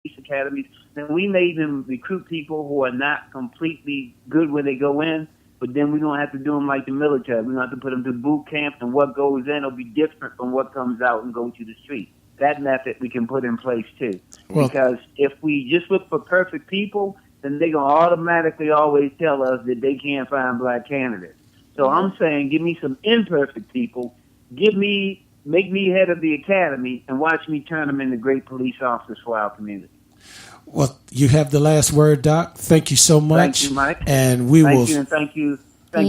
academies, then we made them recruit people who are not completely good when they go in, but then we don't have to do them like the military. We don't have to put them through boot camp, and what goes in will be different from what comes out and goes to the street. That method we can put in place too. Because if we just look for perfect people, then they're going to automatically always tell us that they can't find black candidates. So I'm saying give me some imperfect people, make me head of the academy, and watch me turn them into great police officers for our community. Well, you have the last word, Doc. Thank you so much. Thank you, Mike. And we will. Thank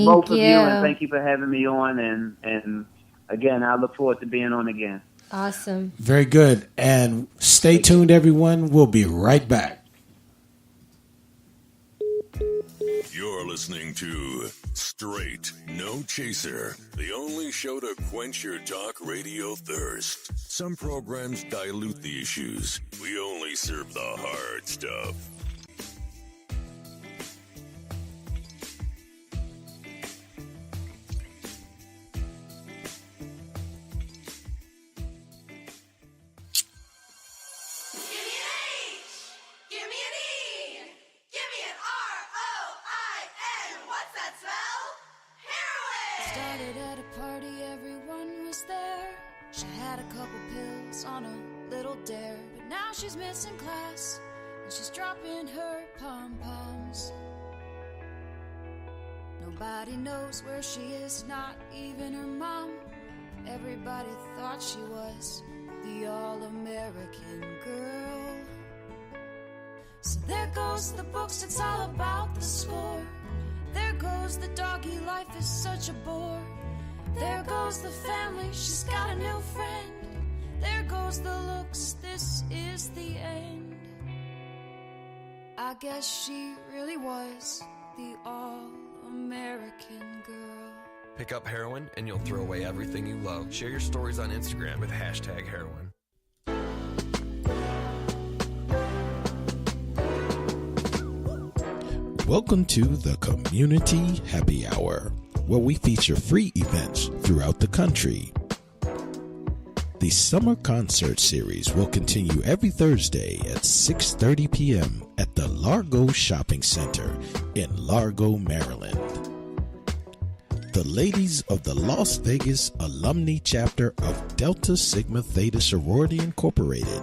both of you, and thank you for having me on. And again, I look forward to being on again. Awesome. Very good. And stay tuned, everyone. We'll be right back. You're listening to Straight No Chaser, the only show to quench your talk radio thirst. Some programs dilute the issues. We only serve the hard stuff. Started at a party, everyone was there. She had a couple pills on a little dare, but now she's missing class and she's dropping her pom-poms. Nobody knows where she is, not even her mom. Everybody thought she was the all-American girl. So there goes the books, it's all about the score. There goes the doggy, life is such a bore. There goes the family, she's got a new friend. There goes the looks, this is the end. I guess she really was the all-American girl. Pick up heroin and you'll throw away everything you love. Share your stories on Instagram with #heroin. Welcome to the Community Happy Hour, where we feature free events throughout the country. The summer concert series will continue every Thursday at 6:30 p.m. at the Largo Shopping Center in Largo, Maryland. The ladies of the Las Vegas Alumni Chapter of Delta Sigma Theta Sorority Incorporated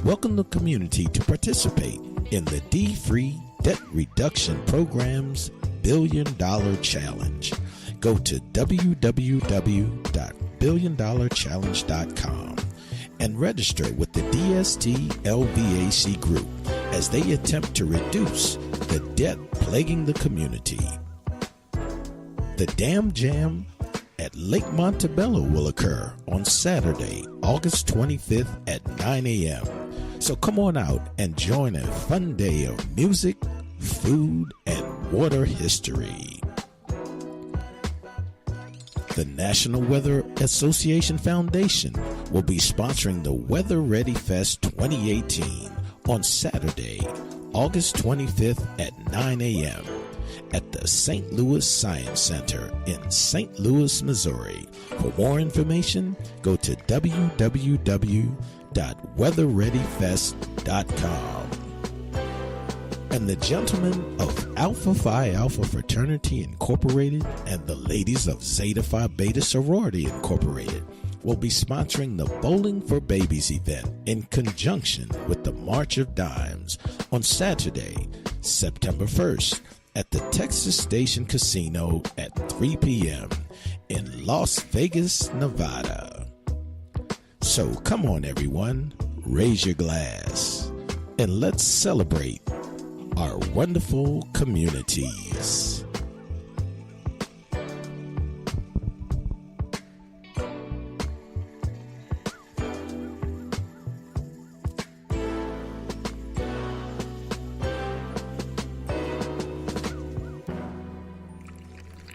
welcome the community to participate in the D-Free Debt Reduction Program's $1 Billion Challenge. Go to www.billiondollarchallenge.com and register with the DST LVAC group as they attempt to reduce the debt plaguing the community. The Dam Jam at Lake Montebello will occur on Saturday, August 25th at 9 a.m. So come on out and join a fun day of music, food, and water history. The National Weather Association Foundation will be sponsoring the Weather Ready Fest 2018 on Saturday, August 25th at 9 a.m. at the St. Louis Science Center in St. Louis, Missouri. For more information, go to www.weatherreadyfest.com. And the gentlemen of Alpha Phi Alpha Fraternity Incorporated and the ladies of Zeta Phi Beta Sorority Incorporated will be sponsoring the Bowling for Babies event in conjunction with the March of Dimes on Saturday, September 1st at the Texas Station Casino at 3 p.m. in Las Vegas, Nevada. So come on, everyone, raise your glass and let's celebrate our wonderful communities.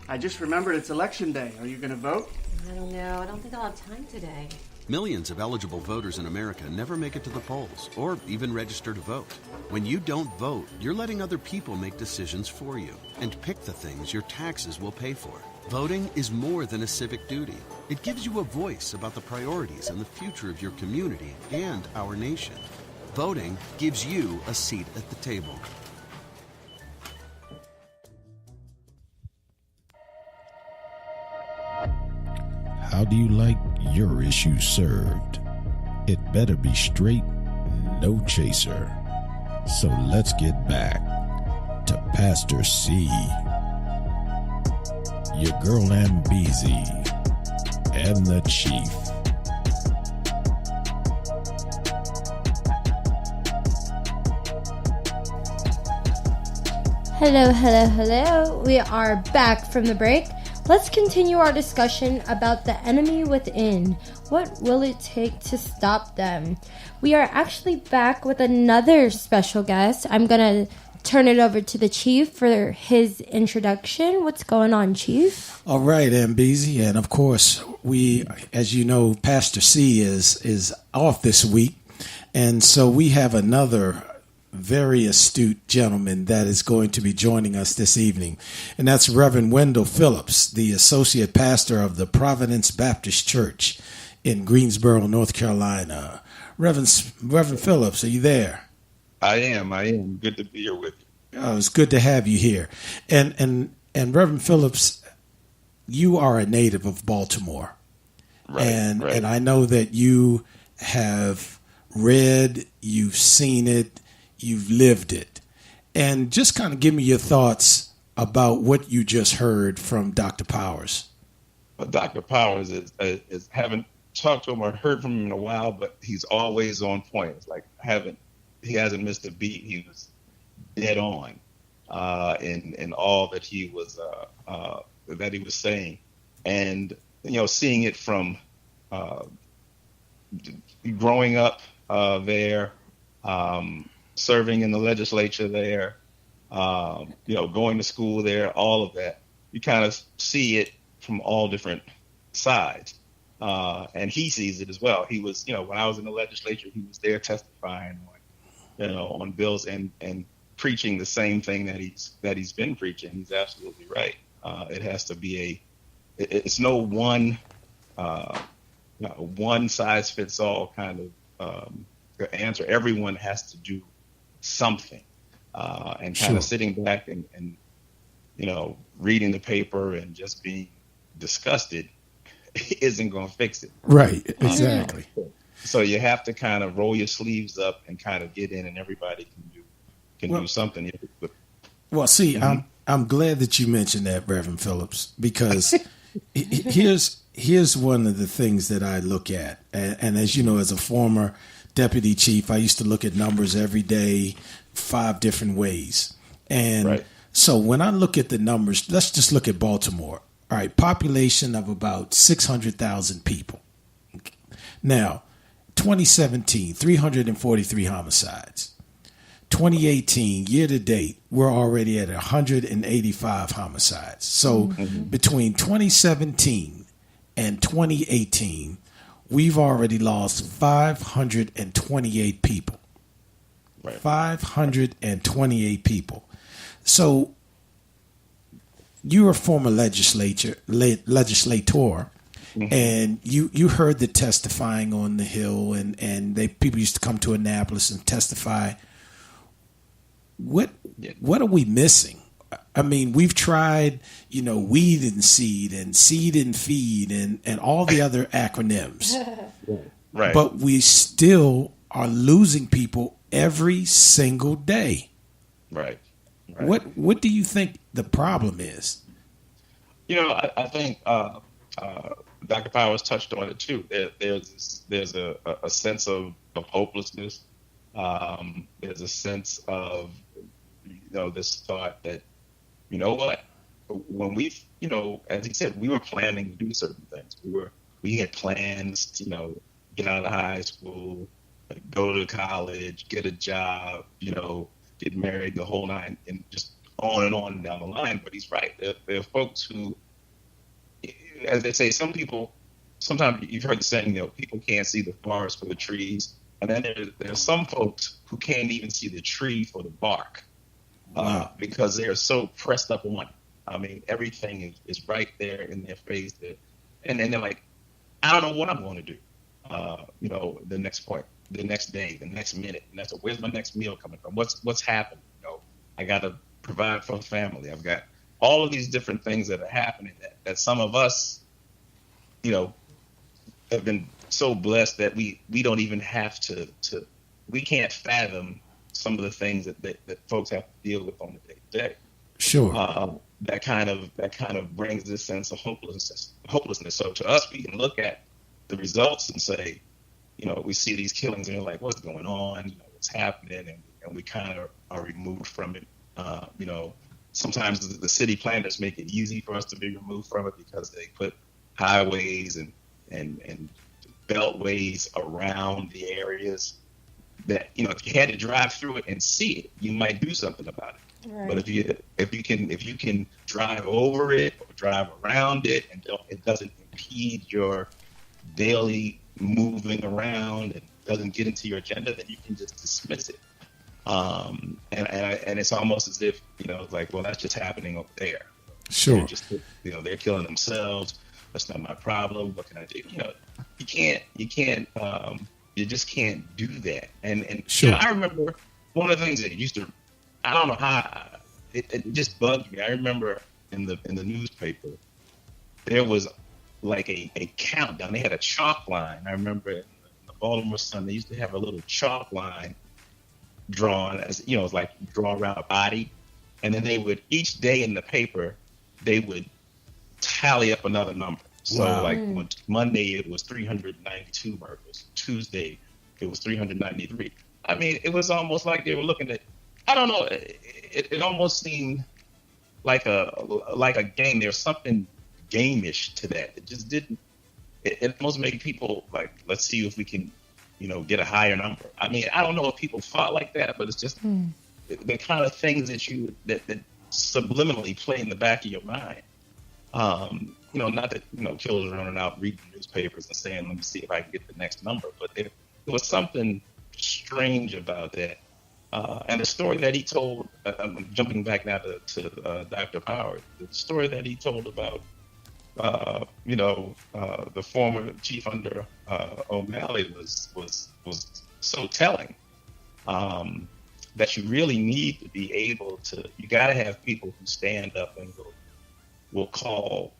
I just remembered it's election day. Are you going to vote? I don't know. I don't think I'll have time today. Millions of eligible voters in America never make it to the polls or even register to vote. When you don't vote, you're letting other people make decisions for you and pick the things your taxes will pay for. Voting is more than a civic duty. It gives you a voice about the priorities and the future of your community and our nation. Voting gives you a seat at the table. How do you like your issue served? It better be straight, no chaser. So let's get back to Pastor C, your girl Ambezi, and the Chief. Hello. We are back from the break. Let's continue our discussion about the enemy within. What will it take to stop them? We are actually back with another special guest. I'm going to turn it over to the Chief for his introduction. What's going on, Chief? All right, Ambezi, and of course, we, as you know, Pastor C is off this week, and so we have another very astute gentleman that is going to be joining us this evening, and that's Reverend Wendell Phillips, the associate pastor of the Providence Baptist Church in Greensboro, North Carolina. Reverend Phillips, are you there? I am. Good to be here with you. Oh, it's good to have you here. And Reverend Phillips, you are a native of Baltimore. Right. And I know that you have read, you've seen it, you've lived it. And just kind of give me your thoughts about what you just heard from Dr. Powers. Well, Dr. Powers is haven't talked to him or heard from him in a while, but he's always on point. It's like he hasn't missed a beat. He was dead on in all that he was saying, and seeing it from growing up there, serving in the legislature there, going to school there, all of that. You kind of see it from all different sides. And he sees it as well. He was, when I was in the legislature, he was there testifying on bills and preaching the same thing that he's been preaching. He's absolutely right. It has to be it's no one size fits all kind of answer. Everyone has to do something, and kind of sitting back and reading the paper and just being disgusted isn't going to fix it. Right, exactly. So you have to kind of roll your sleeves up and kind of get in, and everybody can do something. Well, see, I'm glad that you mentioned that, Reverend Phillips, because here's one of the things that I look at, and as you know, as a former deputy chief, I used to look at numbers every day, 5 different ways, and so when I look at the numbers, let's just look at Baltimore. All right, population of about 600,000 people. Now, 2017, 343 homicides. 2018, year to date, we're already at 185 homicides. So between 2017 and 2018, we've already lost 528 people. Right. 528 people. So you're a former legislator, and you heard the testifying on the Hill, and people used to come to Annapolis and testify. What are we missing? I mean, we've tried, weed and seed and feed and all the other acronyms, right? But we still are losing people every single day. Right. What do you think the problem is? I think Dr. Powers touched on it too. There's a sense of hopelessness. There's a sense of this thought that when we as he said, we were planning to do certain things. We had plans to get out of high school, go to college, get a job, get married, the whole nine, and just on and on down the line. But he's right. There are folks who, as they say, sometimes you've heard the saying, people can't see the forest for the trees. And then there's some folks who can't even see the tree for the bark, because they are so pressed up on it. I mean, everything is right there in their face. And then they're like, I don't know what I'm going to do. the next point, the next day, the next minute, and that's where's my next meal coming from? What's happening? I got to provide for the family. I've got all of these different things that are happening that some of us, have been so blessed that we don't even have to we can't fathom some of the things that folks have to deal with on the day to day. Sure. That kind of brings this sense of hopelessness. So to us, we can look at the results and say, we see these killings and we're like, what's going on? What's happening? And we kind of are removed from it. Sometimes the city planners make it easy for us to be removed from it because they put highways and beltways around the areas that, if you had to drive through it and see it, you might do something about it. Right. But if you can drive over it or drive around it and it doesn't impede your daily moving around and doesn't get into your agenda, then you can just dismiss it. And it's almost as if, like, well, that's just happening over there. Sure. They're killing themselves. That's not my problem. What can I do? You just can't do that. And sure. I remember one of the things that I don't know how it just bugged me. I remember in the newspaper, there was like a countdown. They had a chalk line. I remember in the Baltimore Sun, they used to have a little chalk line drawn as, it's like you draw around a body. And then they would, each day in the paper, they would tally up another number. So like Monday, it was 392 murders. Tuesday, it was 393. I mean, it was almost like they were looking at, I don't know, it almost seemed like a game. There's something game-ish to that. It just didn't, it almost made people like, let's see if we can, get a higher number. I mean, I don't know if people thought like that, but it's just the kind of things that subliminally play in the back of your mind. Not that, killers are running out reading newspapers and saying, let me see if I can get the next number. But there was something strange about that. And the story that he told, I'm jumping back now to Dr. Howard, the story that he told about, the former chief under O'Malley was so telling, that you really need to be able to, you got to have people who stand up and will call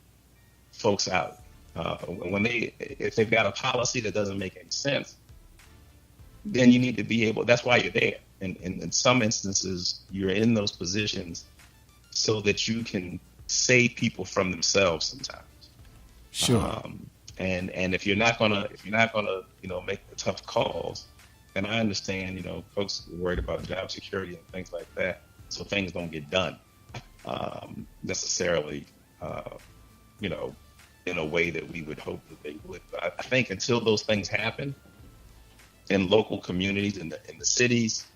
folks out. If they've got a policy that doesn't make any sense, then you need to be able, that's why you're there. And in some instances, you're in those positions so that you can save people from themselves sometimes. Sure. And if you're not gonna make the tough calls, then I understand, folks are worried about job security and things like that, so things don't get done necessarily, in a way that we would hope that they would. But I think until those things happen in local communities, in the cities,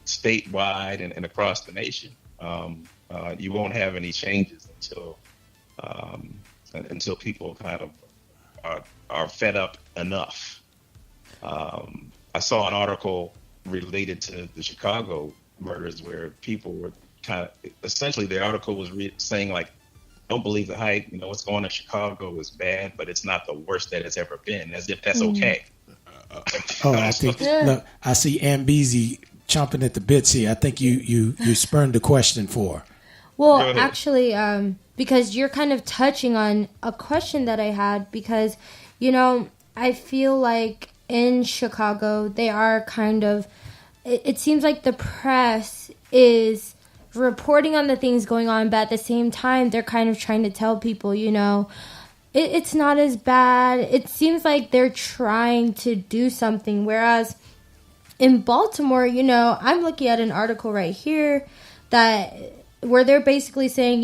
statewide and across the nation, you won't have any changes until people kind of are fed up enough. I saw an article related to the Chicago murders where people were kind of, essentially the article was saying like, don't believe the hype, what's going on in Chicago is bad, but it's not the worst that it's ever been, as if that's okay. I think, look, I see Ambezi chomping at the bits here. I think you spurned the question for her. Well, actually, because you're kind of touching on a question that I had, because, I feel like in Chicago, they are kind of, it seems like the press is reporting on the things going on, but at the same time, they're kind of trying to tell people, it's not as bad. It seems like they're trying to do something, whereas in Baltimore, I'm looking at an article right here where they're basically saying,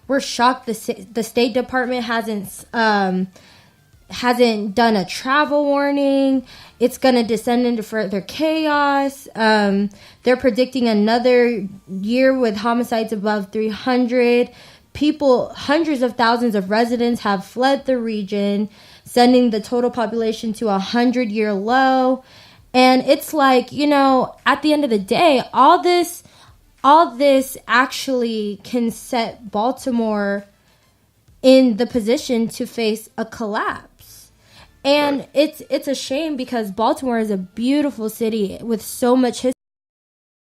we're shocked the State Department hasn't done a travel warning. It's going to descend into further chaos. They're predicting another year with homicides above 300. People, hundreds of thousands of residents have fled the region, sending the total population to a 100-year low. And it's like, at the end of the day, all this actually can set Baltimore in the position to face a collapse. And it's a shame because Baltimore is a beautiful city with so much history.